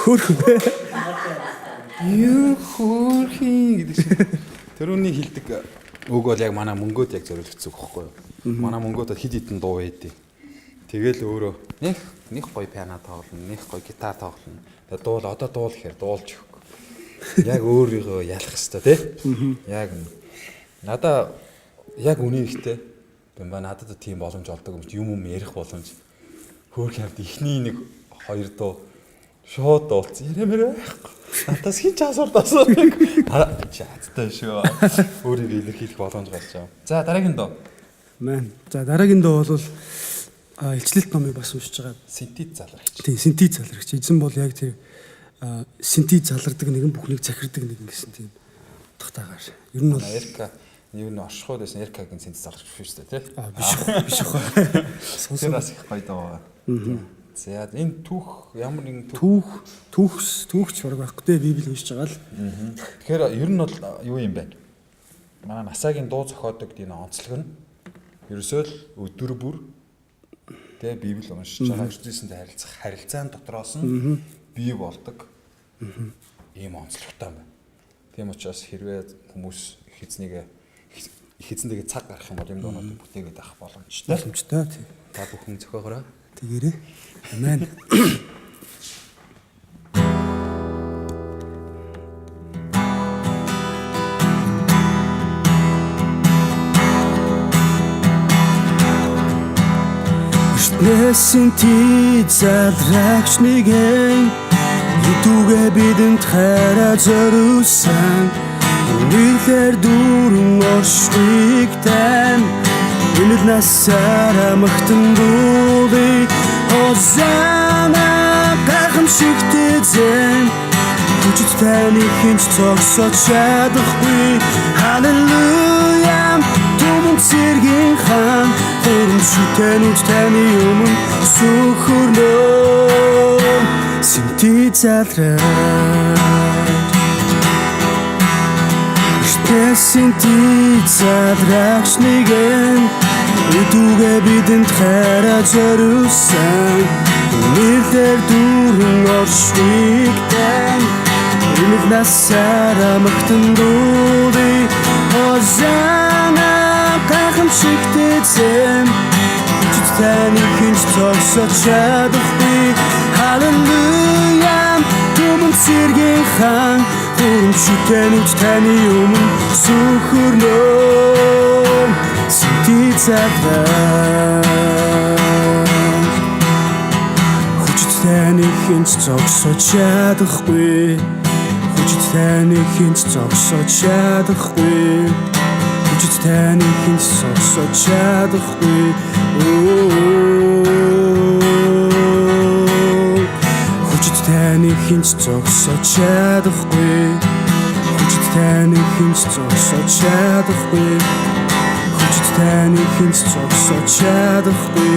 Хөөрхөн. Юу хөөрхийн гэдэг шиг. Тэрүүний хилдэг үг бол яг манай мөнгөд яг зориулагдсан үг байхгүй юу? Манай мөнгөд хид хідэн дуу байдیں۔ Тэгэл өөрөө нэг гоё пиано тоглоно, нэг гоё гитар тоглоно. Тэгээ дуул одоо дуул гэхээр дуулж өгөхгүй. Яг өөрийгөө ялах хэрэгтэй тий. Яг надаа яг үнэхээр бэмба надад тийм боломж олдог юм ярих боломж. Хөөх хамт ихний нэг хоёр дуу шууд дуулц ярэмэрэ. Надаас хин ч асуултаас нэг чаттай шүү. Өөрийгөө илэрхийлэх боломж гарч байгаа. За дараагийн дуу. Маань. За дараагийн дуу бол илчлэлт номыг бас уншиж байгаа. Синтез залрагч. Тийм, синтез залрагч. Эзэн бол яг тэр синтез залардаг нэгэн бүхнийг захирдаг нэгэн гэсэн тийм утгатайгаар. Ер нь бол Эрка юу н оршихуйд байсан Эркагийн синтез залрагч шүү дээ тий. Биш ах. Тэр бас их гоё дуу. За энэ түүх ямар нэгэн түүхч бараг байхгүй те Библи уншиж байгаа л. Тэгэхээр ер нь бол юу юм бэ? Манай насаагийн дуу зохиодог энэ онцлог нь ерөөсөө л өдөр бүр тэ Библи уншиж байгаа Христостэй харилцах харилцаан дотроос нь бий болдог ийм онцлогтой юм байна. Тийм учраас хэрвээ хүмүүс эхэзэнтэйгээ цаг гарах юм бол юм дуунууд бүтээгээд авах боломжтой. Боломжтой тийм. Та бүхэн зохиогоорой. Тэгээрээ. Амен. Нэсинти залрагч нэгэн итүгэ бидэнд хайраа зориулсан үнэхээр дүүрэн оршиг тань үнэт насаараа магтан дуулыг Хозана гайхамшигтэй зэн хүчит таны хинч цогсож чадахгүй Халелуя түмэн цэргийн хаан Хөрөмшөтэнүүд таны өмнө сүхөрнөө Синтез залрагч Синтез залрагч нэгэн Итүгэ бидэнд хайраа зориулсан Үнэхээр дүүрэн оршиг тань Үнэт насаараа магтан дуулыг Хозана гайхамшигтэй зэн Хүчит таны хинч зогсож чадахгүй Халелуя түмэн цэргийн хаан Хөрөмшөтэнүүд таны өмнө сүхөрнөө Синтез залрагч Хүчит таны хинч зогсож чадахгүй Хүчит таны хинч зогсож чадахгүй Хүчит таны хинч зогсож чадахгүй Хүчит таны хинч зогсож чадахгүй Хүчит таны хинч зогсож чадахгүй Хүчит таны хинч зогсож чадахгүй